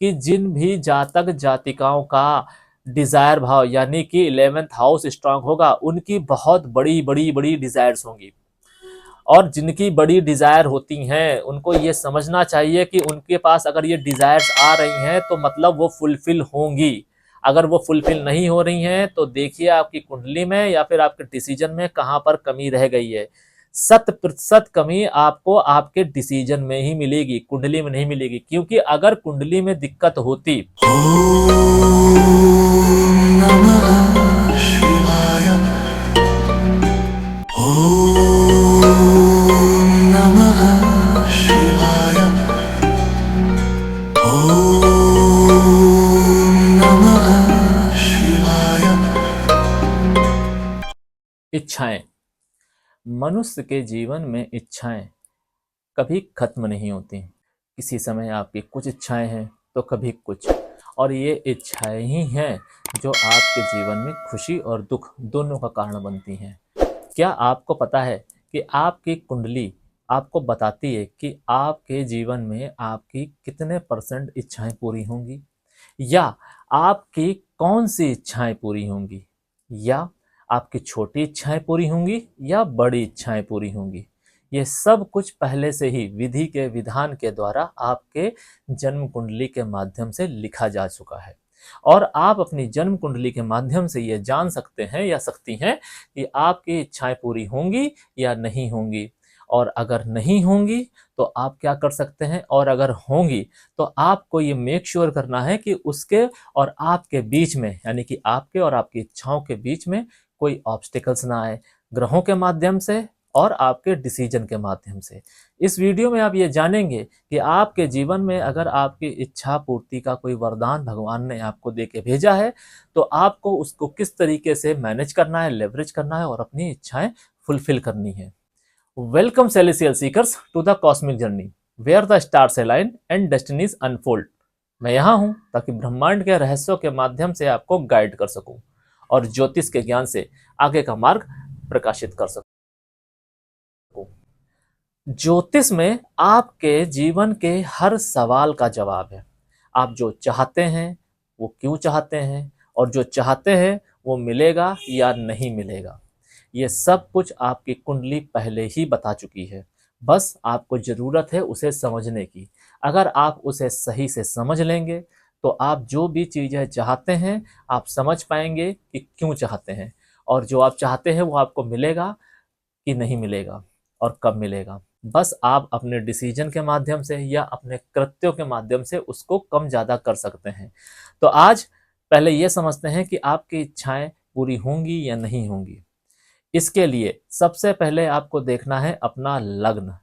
कि जिन भी जातक जातिकाओं का डिजायर भाव यानी कि 11th हाउस स्ट्रांग होगा, उनकी बहुत बड़ी बड़ी बड़ी डिजायर्स होंगी। और जिनकी बड़ी डिजायर होती हैं उनको ये समझना चाहिए कि उनके पास अगर ये डिजायर्स आ रही हैं तो मतलब वो फुलफिल होंगी। अगर वो फुलफिल नहीं हो रही हैं तो देखिए आपकी कुंडली में या फिर आपके डिसीजन में कहां पर कमी रह गई है। 100% कमी आपको आपके डिसीजन में ही मिलेगी, कुंडली में नहीं मिलेगी। क्योंकि अगर कुंडली में दिक्कत होती इच्छाएं, मनुष्य के जीवन में इच्छाएं कभी खत्म नहीं होती। किसी समय आपकी कुछ इच्छाएं हैं तो कभी कुछ, और ये इच्छाएं ही हैं जो आपके जीवन में खुशी और दुख दोनों का कारण बनती हैं। क्या आपको पता है कि आपकी कुंडली आपको बताती है कि आपके जीवन में आपकी कितने % इच्छाएं पूरी होंगी, या आपकी कौन सी इच्छाएं पूरी होंगी, या आपकी छोटी इच्छाएं पूरी होंगी या बड़ी इच्छाएं पूरी होंगी। ये सब कुछ पहले से ही विधि के विधान के द्वारा आपके जन्म कुंडली के माध्यम से लिखा जा चुका है। और आप अपनी जन्म कुंडली के माध्यम से ये जान सकते हैं या सकती हैं कि आपकी इच्छाएं पूरी होंगी या नहीं होंगी। और अगर नहीं होंगी तो आप क्या कर सकते हैं, और अगर होंगी तो आपको ये मेक श्योर करना है कि उसके और आपके बीच में, यानी कि आपके और आपकी इच्छाओं के बीच में कोई ऑब्स्टिकल्स ना आए, ग्रहों के माध्यम से और आपके डिसीजन के माध्यम से। इस वीडियो में आप ये जानेंगे कि आपके जीवन में अगर आपकी इच्छा पूर्ति का कोई वरदान भगवान ने आपको दे के भेजा है तो आपको उसको किस तरीके से मैनेज करना है, लेवरेज करना है और अपनी इच्छाएं फुलफिल करनी है। Welcome celestial seekers to the cosmic journey where the stars align and destinies unfold. मैं यहाँ हूँ ताकि ब्रह्मांड के रहस्यों के माध्यम से आपको गाइड कर सकूं और ज्योतिष के ज्ञान से आगे का मार्ग प्रकाशित कर सकूं। ज्योतिष में आपके जीवन के हर सवाल का जवाब है। आप जो चाहते हैं वो क्यों चाहते हैं, और जो चाहते हैं वो मिलेगा या नहीं मिलेगा, ये सब कुछ आपकी कुंडली पहले ही बता चुकी है। बस आपको जरूरत है उसे समझने की। अगर आप उसे सही से समझ लेंगे तो आप जो भी चीजें चाहते हैं आप समझ पाएंगे कि क्यों चाहते हैं, और जो आप चाहते हैं वो आपको मिलेगा कि नहीं मिलेगा और कब मिलेगा। बस आप अपने डिसीजन के माध्यम से या अपने कृत्यों के माध्यम से उसको कम ज्यादा कर सकते हैं। तो आज पहले ये समझते हैं कि आपकी इच्छाएं पूरी होंगी या नहीं होंगी। इसके लिए सबसे पहले आपको देखना है अपना लग्न।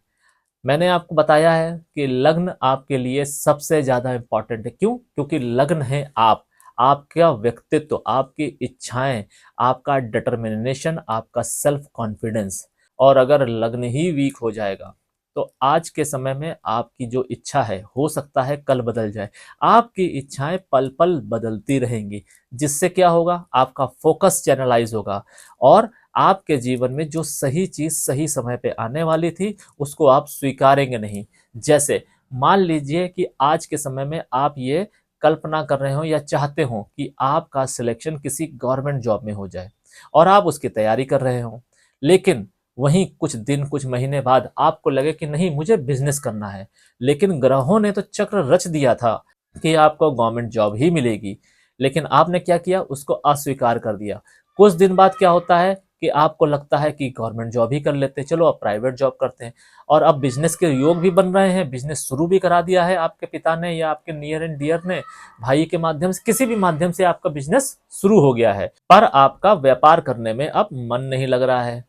मैंने आपको बताया है कि लग्न आपके लिए सबसे ज्यादा इंपॉर्टेंट है। क्यों? क्योंकि लग्न है आपका व्यक्तित्व, आपकी इच्छाएं, आपका डिटर्मिनेशन, आपका सेल्फ कॉन्फिडेंस। और अगर लग्न ही वीक हो जाएगा तो आज के समय में आपकी जो इच्छा है हो सकता है कल बदल जाए। आपकी इच्छाएं पल पल बदलती रहेंगी, जिससे क्या होगा, आपका फोकस चैनलाइज होगा और आपके जीवन में जो सही चीज सही समय पे आने वाली थी उसको आप स्वीकारेंगे नहीं। जैसे मान लीजिए कि आज के समय में आप ये कल्पना कर रहे हो या चाहते हो कि आपका सिलेक्शन किसी गवर्नमेंट जॉब में हो जाए और आप उसकी तैयारी कर रहे हो, लेकिन वहीं कुछ दिन कुछ महीने बाद आपको लगे कि नहीं मुझे बिजनेस करना है, लेकिन ग्रहों ने तो चक्र रच दिया था कि आपको गवर्नमेंट जॉब ही मिलेगी, लेकिन आपने क्या किया, उसको अस्वीकार कर दिया। कुछ दिन बाद क्या होता है कि आपको लगता है कि गवर्नमेंट जॉब ही कर लेते हैं, चलो अब प्राइवेट जॉब करते हैं, और अब बिजनेस के योग भी बन रहे हैं, बिजनेस शुरू भी करा दिया है आपके पिता ने या आपके नियर एंड डियर ने, भाई के माध्यम से, किसी भी माध्यम से आपका बिजनेस शुरू हो गया है, पर आपका व्यापार करने में अब मन नहीं लग रहा है।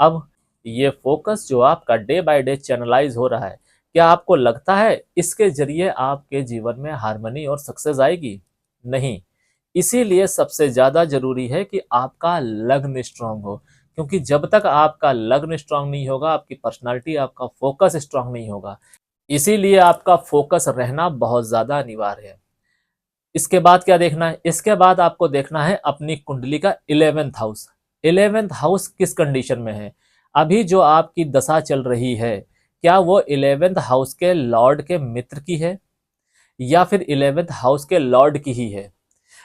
अब ये फोकस जो आपका डे बाय डे चैनलाइज हो रहा है, क्या आपको लगता है इसके जरिए आपके जीवन में हार्मनी और सक्सेस आएगी? नहीं। इसीलिए सबसे ज्यादा जरूरी है कि आपका लग्न स्ट्रांग हो, क्योंकि जब तक आपका लग्न स्ट्रांग नहीं होगा, आपकी पर्सनालिटी, आपका फोकस स्ट्रांग नहीं होगा। इसीलिए आपका फोकस रहना बहुत ज्यादा अनिवार्य है। इसके बाद क्या देखना है? इसके बाद आपको देखना है अपनी कुंडली का 11th हाउस। 11th हाउस किस कंडीशन में है? अभी जो आपकी दशा चल रही है क्या वो 11th हाउस के लॉर्ड के मित्र की है, या फिर 11th हाउस के लॉर्ड की ही है,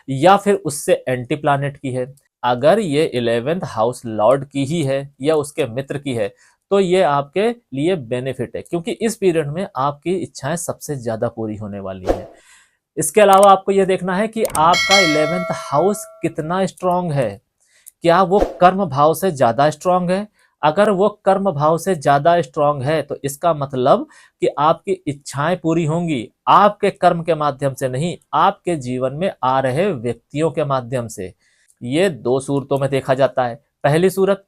या फिर उससे एंटी प्लानेट की है। अगर ये 11th हाउस लॉर्ड की ही है या उसके मित्र की है, तो ये आपके लिए बेनिफिट है, क्योंकि इस पीरियड में आपकी इच्छाएं सबसे ज्यादा पूरी होने वाली हैं। इसके अलावा आपको यह देखना है कि आपका 11th हाउस कितना स्ट्रांग है। क्या वो कर्म भाव से ज्यादा स्ट्रांग है? अगर वो कर्म भाव से ज्यादा स्ट्रांग है तो इसका मतलब कि आपकी इच्छाएं पूरी होंगी, आपके कर्म के माध्यम से नहीं, आपके जीवन में आ रहे व्यक्तियों के माध्यम से। ये दो सूरतों में देखा जाता है। पहली सूरत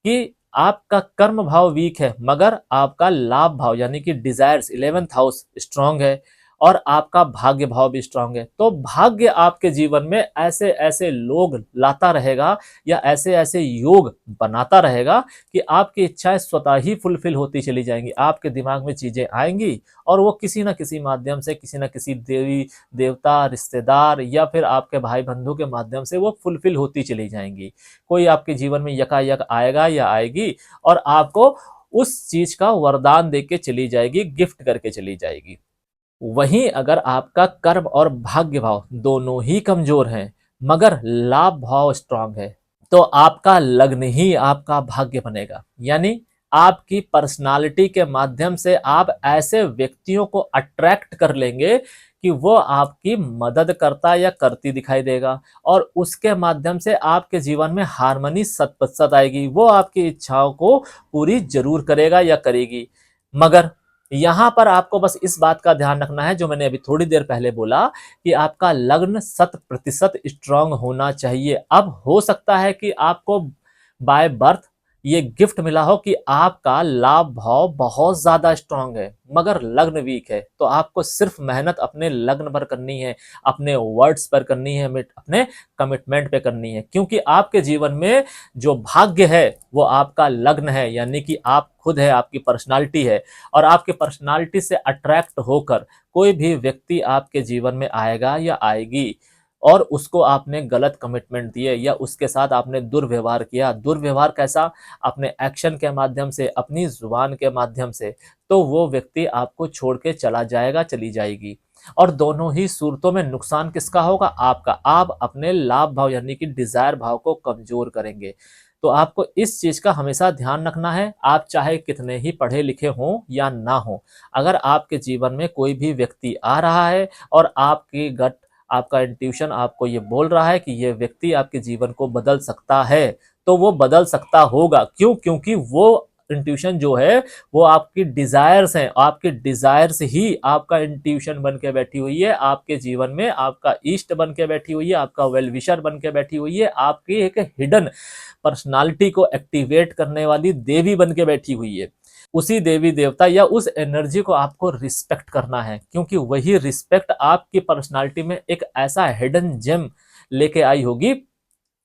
कि आपका कर्म भाव वीक है मगर आपका लाभ भाव यानी कि डिजायर्स 11th हाउस स्ट्रांग है, और आपका भाग्य भाव भी स्ट्रांग है। तो भाग्य आपके जीवन में ऐसे ऐसे लोग लाता रहेगा या ऐसे ऐसे योग बनाता रहेगा कि आपकी इच्छाएं स्वतः ही फुलफिल होती चली जाएंगी। आपके दिमाग में चीजें आएंगी और वो किसी ना किसी माध्यम से, किसी ना किसी देवी देवता, रिश्तेदार या फिर आपके भाई बंधु के माध्यम से वो फुलफिल होती चली जाएंगी। कोई आपके जीवन में यकायक आएगा या आएगी और आपको उस चीज का वरदान देके चली जाएगी, गिफ्ट करके चली जाएगी। वहीं अगर आपका कर्म और भाग्य भाव दोनों ही कमजोर हैं मगर लाभ भाव स्ट्रांग है, तो आपका लग्न ही आपका भाग्य बनेगा। यानी आपकी पर्सनालिटी के माध्यम से आप ऐसे व्यक्तियों को अट्रैक्ट कर लेंगे कि वो आपकी मदद करता या करती दिखाई देगा, और उसके माध्यम से आपके जीवन में हार्मनी 100% आएगी। वो आपकी इच्छाओं को पूरी जरूर करेगा या करेगी। मगर यहां पर आपको बस इस बात का ध्यान रखना है, जो मैंने अभी थोड़ी देर पहले बोला, कि आपका लग्न 100% स्ट्रांग होना चाहिए। अब हो सकता है कि आपको बाय बर्थ ये गिफ्ट मिला हो कि आपका लाभ भाव बहुत ज्यादा स्ट्रांग है मगर लग्न वीक है, तो आपको सिर्फ मेहनत अपने लग्न पर करनी है, अपने वर्ड्स पर करनी है, अपने कमिटमेंट पे करनी है। क्योंकि आपके जीवन में जो भाग्य है वो आपका लग्न है, यानी कि आप खुद है, आपकी पर्सनालिटी है। और आपकी पर्सनालिटी से अट्रैक्ट होकर कोई भी व्यक्ति आपके जीवन में आएगा या आएगी, और उसको आपने गलत कमिटमेंट दिए या उसके साथ आपने दुर्व्यवहार किया, दुर्व्यवहार कैसा? अपने एक्शन के माध्यम से, अपनी जुबान के माध्यम से, तो वो व्यक्ति आपको छोड़ के चला जाएगा, चली जाएगी। और दोनों ही सूरतों में नुकसान किसका होगा? आपका। आप अपने लाभ भाव यानी कि डिजायर भाव को कमजोर करेंगे। तो आपको इस चीज का हमेशा ध्यान रखना है। आप चाहे कितने ही पढ़े लिखे हों या ना हो, अगर आपके जीवन में कोई भी व्यक्ति आ रहा है और आपकी गट, आपका इंट्यूशन आपको ये बोल रहा है कि ये व्यक्ति आपके जीवन को बदल सकता है, तो वो बदल सकता होगा। क्यों? क्योंकि वो इंट्यूशन जो है वो आपकी डिजायर्स हैं, आपकी डिजायर्स ही आपका इंट्यूशन बन के बैठी हुई है, आपके जीवन में आपका ईस्ट बन के बैठी हुई है, आपका वेल विशर बन के बैठी हुई है, आपकी एक हिडन पर्सनालिटी को एक्टिवेट करने वाली देवी बन के बैठी हुई है। उसी देवी देवता या उस एनर्जी को आपको रिस्पेक्ट करना है, क्योंकि वही रिस्पेक्ट आपकी पर्सनालिटी में एक ऐसा हिडन जेम लेके आई होगी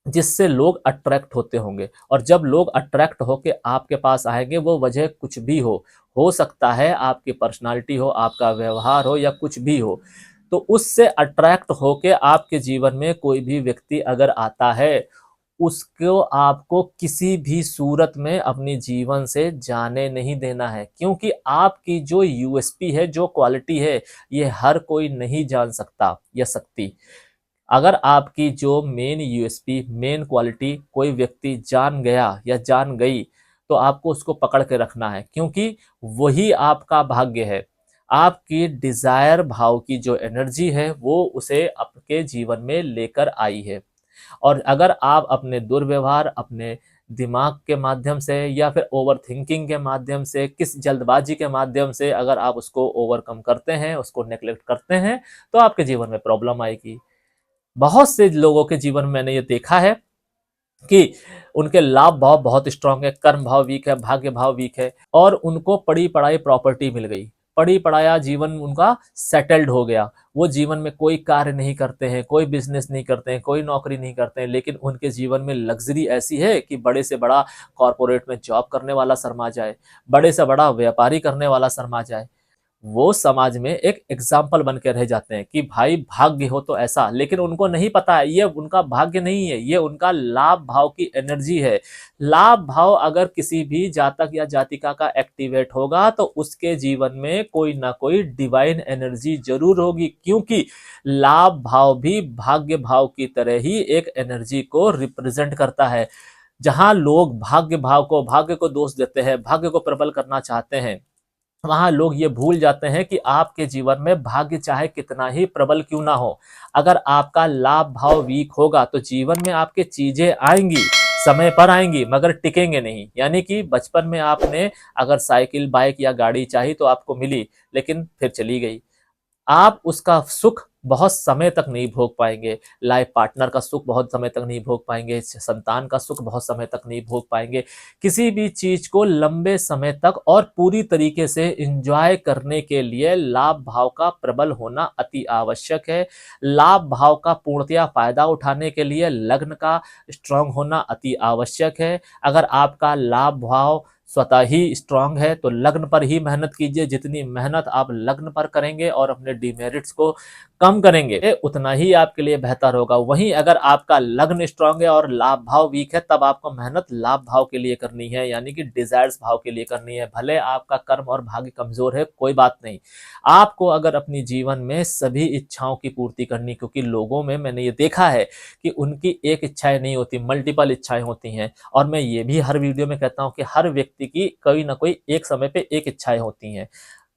जिससे लोग अट्रैक्ट होते होंगे। और जब लोग अट्रैक्ट होके आपके पास आएंगे, वो वजह कुछ भी हो सकता है आपकी पर्सनालिटी हो, आपका व्यवहार हो, या कुछ भी हो। तो उससे अट्रैक्ट होके आपके जीवन में कोई भी व्यक्ति अगर आता है, उसको आपको किसी भी सूरत में अपने जीवन से जाने नहीं देना है। क्योंकि आपकी जो यूएसपी है, जो क्वालिटी है, ये हर कोई नहीं जान सकता या सकती। अगर आपकी जो मेन यूएसपी, मेन क्वालिटी कोई व्यक्ति जान गया या जान गई, तो आपको उसको पकड़ के रखना है, क्योंकि वही आपका भाग्य है। आपकी डिजायर भाव की जो एनर्जी है वो उसे आपके जीवन में लेकर आई है। और अगर आप अपने दुर्व्यवहार, अपने दिमाग के माध्यम से या फिर ओवर थिंकिंग के माध्यम से, किस जल्दबाजी के माध्यम से अगर आप उसको ओवरकम करते हैं, उसको नेग्लेक्ट करते हैं, तो आपके जीवन में प्रॉब्लम आएगी। बहुत से लोगों के जीवन में मैंने ये देखा है कि उनके लाभ भाव बहुत स्ट्रांग है, कर्म भाव वीक है, भाग्य भाव वीक है, और उनको पड़ी पढ़ाई प्रॉपर्टी मिल गई, पड़ी पढ़ाया जीवन उनका सेटल्ड हो गया। वो जीवन में कोई कार्य नहीं करते हैं, कोई बिजनेस नहीं करते हैं, कोई नौकरी नहीं करते हैं, लेकिन उनके जीवन में लग्जरी ऐसी है कि बड़े से बड़ा कॉरपोरेट में जॉब करने वाला शर्मा जाए, बड़े से बड़ा व्यापारी करने वाला शर्मा जाए। वो समाज में एक एग्जाम्पल बन के रह जाते हैं कि भाई भाग्य हो तो ऐसा, लेकिन उनको नहीं पता है ये उनका भाग्य नहीं है, ये उनका लाभ भाव की एनर्जी है। लाभ भाव अगर किसी भी जातक या जातिका का एक्टिवेट होगा तो उसके जीवन में कोई ना कोई डिवाइन एनर्जी जरूर होगी, क्योंकि लाभ भाव भी भाग्य भाव की तरह ही एक एनर्जी को रिप्रेजेंट करता है। जहां लोग भाग्य को दोष देते हैं, भाग्य को प्रबल करना चाहते हैं, वहां लोग ये भूल जाते हैं कि आपके जीवन में भाग्य चाहे कितना ही प्रबल क्यों ना हो, अगर आपका लाभ भाव वीक होगा तो जीवन में आपके चीजें आएंगी, समय पर आएंगी, मगर टिकेंगे नहीं। यानी कि बचपन में आपने अगर साइकिल बाइक या गाड़ी चाही तो आपको मिली, लेकिन फिर चली गई। आप उसका सुख बहुत समय तक नहीं भोग पाएंगे, लाइफ पार्टनर का सुख बहुत समय तक नहीं भोग पाएंगे, संतान का सुख बहुत समय तक नहीं भोग पाएंगे। किसी भी चीज को लंबे समय तक और पूरी तरीके से एंजॉय करने के लिए लाभ भाव का प्रबल होना अति आवश्यक है। लाभ भाव का पूर्णतया फायदा उठाने के लिए लग्न का स्ट्रांग होना अति आवश्यक है। अगर आपका लाभ भाव स्वतः ही स्ट्रांग है तो लग्न पर ही मेहनत कीजिए। जितनी मेहनत आप लग्न पर करेंगे और अपने डिमेरिट्स को कम करेंगे उतना ही आपके लिए बेहतर होगा। वहीं अगर आपका लग्न स्ट्रांग है और लाभ भाव वीक है, तब आपको मेहनत लाभ भाव के लिए करनी है, यानी कि डिजायर्स भाव के लिए करनी है। भले आपका कर्म और भाग्य कमजोर है, कोई बात नहीं, आपको अगर अपनी जीवन में सभी इच्छाओं की पूर्ति करनी, क्योंकि लोगों में मैंने ये देखा है कि उनकी एक इच्छाएं नहीं होती, मल्टीपल इच्छाएं होती हैं। और मैं ये भी हर वीडियो में कहता हूं कि हर व्यक्ति की कोई ना कोई एक समय पे एक इच्छाएं होती हैं,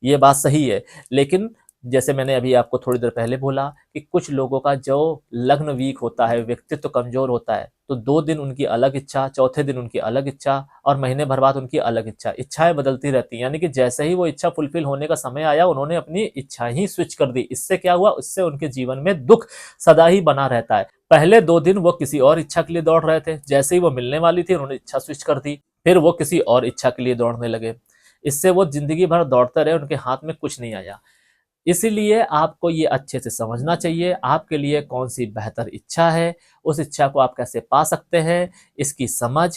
ये बात सही है। लेकिन जैसे मैंने अभी आपको थोड़ी देर पहले बोला कि कुछ लोगों का जो लग्न वीक होता है, व्यक्तित्व तो कमजोर होता है, तो 2 दिन उनकी अलग इच्छा, चौथे दिन उनकी अलग इच्छा, और महीने भर बाद उनकी अलग इच्छा, इच्छाएं बदलती रहती हैं। यानी कि जैसे ही वो इच्छा फुलफिल होने का समय आया, उन्होंने अपनी इच्छा ही स्विच कर दी। इससे क्या हुआ, उससे उनके जीवन में दुख सदा ही बना रहता है। पहले 2 दिन वो किसी और इच्छा के लिए दौड़ रहे थे, जैसे ही वो मिलने वाली थी उन्होंने इच्छा स्विच कर दी, फिर वो किसी और इच्छा के लिए दौड़ने लगे। इससे वो जिंदगी भर दौड़ते रहे, उनके हाथ में कुछ नहीं आया। इसीलिए आपको ये अच्छे से समझना चाहिए आपके लिए कौन सी बेहतर इच्छा है, उस इच्छा को आप कैसे पा सकते हैं। इसकी समझ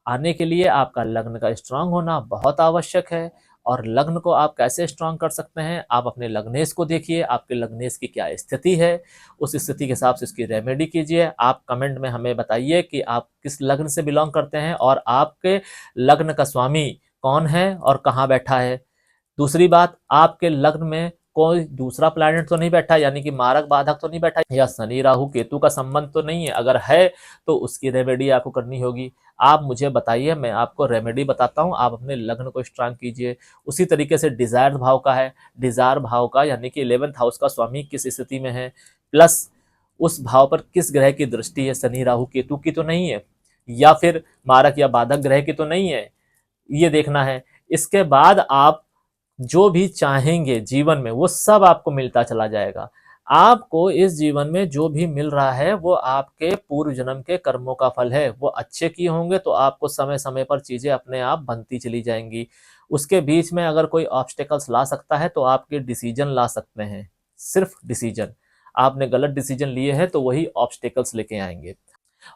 आने के लिए आपका लग्न का स्ट्रांग होना बहुत आवश्यक है। और लग्न को आप कैसे स्ट्रांग कर सकते हैं, आप अपने लग्नेश को देखिए, आपके लग्नेश की क्या स्थिति है, उस स्थिति के हिसाब से इसकी रेमेडी कीजिए। आप कमेंट में हमें बताइए कि आप किस लग्न से बिलोंग करते हैं और आपके लग्न का स्वामी कौन है और कहाँ बैठा है। दूसरी बात, आपके लग्न में कोई दूसरा प्लैनेट तो नहीं बैठा, यानी कि मारक बाधक तो नहीं बैठा, या शनि राहु केतु का संबंध तो नहीं है। अगर है तो उसकी रेमेडी आपको करनी होगी। आप मुझे बताइए, मैं आपको रेमेडी बताता हूं, आप अपने लग्न को स्ट्रांग कीजिए। उसी तरीके से डिजायर भाव का है, डिजायर भाव का यानी कि 11th हाउस का स्वामी किस स्थिति में है, प्लस उस भाव पर किस ग्रह की दृष्टि है, शनि राहु केतु की तो नहीं है, या फिर मारक या बाधक ग्रह की तो नहीं है, ये देखना है। इसके बाद आप जो भी चाहेंगे जीवन में वो सब आपको मिलता चला जाएगा। आपको इस जीवन में जो भी मिल रहा है वो आपके पूर्व जन्म के कर्मों का फल है। वो अच्छे किए होंगे तो आपको समय समय पर चीजें अपने आप बनती चली जाएंगी। उसके बीच में अगर कोई ऑब्स्टेकल्स ला सकता है तो आपके डिसीजन ला सकते हैं, सिर्फ डिसीजन। आपने गलत डिसीजन लिए हैं तो वही ऑब्स्टेकल्स लेके आएंगे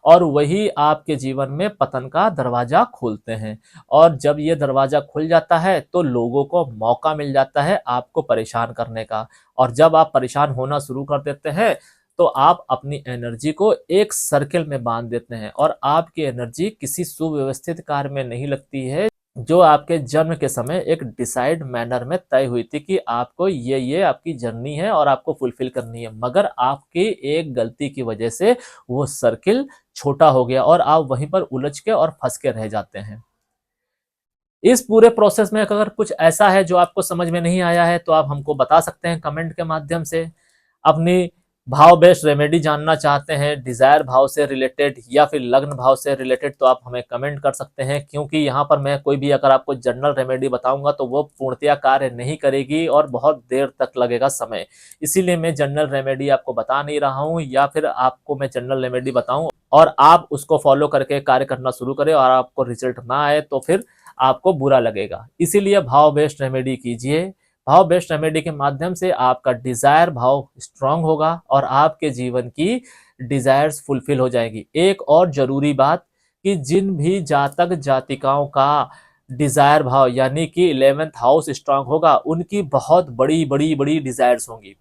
और वही आपके जीवन में पतन का दरवाजा खोलते हैं। और जब ये दरवाजा खुल जाता है तो लोगों को मौका मिल जाता है आपको परेशान करने का। और जब आप परेशान होना शुरू कर देते हैं तो आप अपनी एनर्जी को एक सर्कल में बांध देते हैं और आपकी एनर्जी किसी सुव्यवस्थित कार्य में नहीं लगती है, जो आपके जन्म के समय एक डिसाइड मैनर में तय हुई थी कि आपको ये आपकी जर्नी है और आपको फुलफिल करनी है। मगर आपकी एक गलती की वजह से वो सर्किल छोटा हो गया और आप वहीं पर उलझ के और फंस के रह जाते हैं। इस पूरे प्रोसेस में अगर कुछ ऐसा है जो आपको समझ में नहीं आया है तो आप हमको बता सकते हैं कमेंट के माध्यम से। अपनी भाव बेस्ड रेमेडी जानना चाहते हैं डिजायर भाव से रिलेटेड या फिर लग्न भाव से रिलेटेड तो आप हमें कमेंट कर सकते हैं, क्योंकि यहाँ पर मैं कोई भी अगर आपको जनरल रेमेडी बताऊंगा तो वो पूर्णतया कार्य नहीं करेगी और बहुत देर तक लगेगा समय। इसीलिए मैं जनरल रेमेडी आपको बता नहीं रहा हूँ, या फिर आपको मैं जनरल रेमेडी बताऊं और आप उसको फॉलो करके कार्य करना शुरू करें और आपको रिजल्ट ना आए तो फिर आपको बुरा लगेगा। इसीलिए भाव बेस्ड रेमेडी कीजिए। भाव बेस्ड रेमेडी के माध्यम से आपका डिजायर भाव स्ट्रांग होगा और आपके जीवन की डिजायर्स फुलफिल हो जाएगी। एक और जरूरी बात कि जिन भी जातक जातिकाओं का डिजायर भाव यानी कि 11th हाउस स्ट्रांग होगा, उनकी बहुत बड़ी बड़ी बड़ी डिजायर्स होंगी।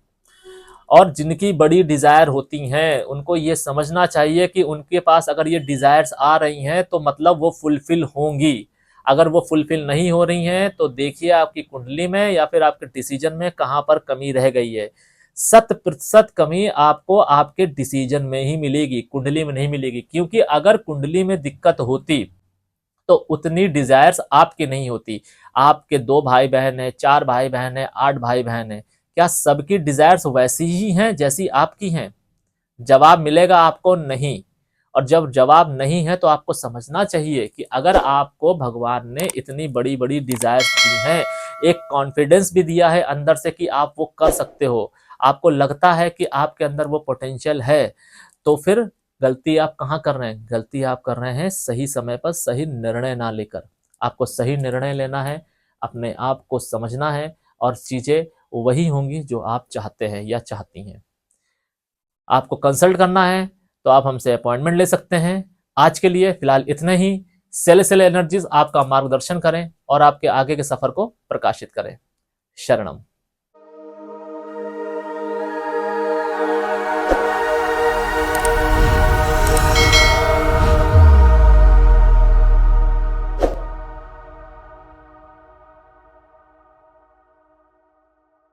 और जिनकी बड़ी डिजायर होती हैं उनको ये समझना चाहिए कि उनके पास अगर ये डिजायर्स आ रही हैं तो मतलब वो फुलफिल होंगी। अगर वो फुलफिल नहीं हो रही हैं तो देखिए आपकी कुंडली में या फिर आपके डिसीजन में कहाँ पर कमी रह गई है। 100% कमी आपको आपके डिसीजन में ही मिलेगी, कुंडली में नहीं मिलेगी। क्योंकि अगर कुंडली में दिक्कत होती तो उतनी डिजायर्स आपकी नहीं होती। आपके 2 भाई बहन है, 4 भाई बहन है, 8 भाई बहन है, क्या सबकी डिजायर्स वैसी ही हैं जैसी आपकी हैं? जवाब मिलेगा आपको नहीं। और जब जवाब नहीं है तो आपको समझना चाहिए कि अगर आपको भगवान ने इतनी बड़ी बड़ी डिजायर्स दी हैं, एक कॉन्फिडेंस भी दिया है अंदर से कि आप वो कर सकते हो, आपको लगता है कि आपके अंदर वो पोटेंशियल है, तो फिर गलती आप कहाँ कर रहे हैं? गलती आप कर रहे हैं सही समय पर सही निर्णय ना लेकर। आपको सही निर्णय लेना है, अपने आप को समझना है, और चीजें वही होंगी जो आप चाहते हैं या चाहती हैं। आपको कंसल्ट करना है तो आप हमसे अपॉइंटमेंट ले सकते हैं। आज के लिए फिलहाल इतना ही। सेल एनर्जीज आपका मार्गदर्शन करें और आपके आगे के सफर को प्रकाशित करें। शरणम।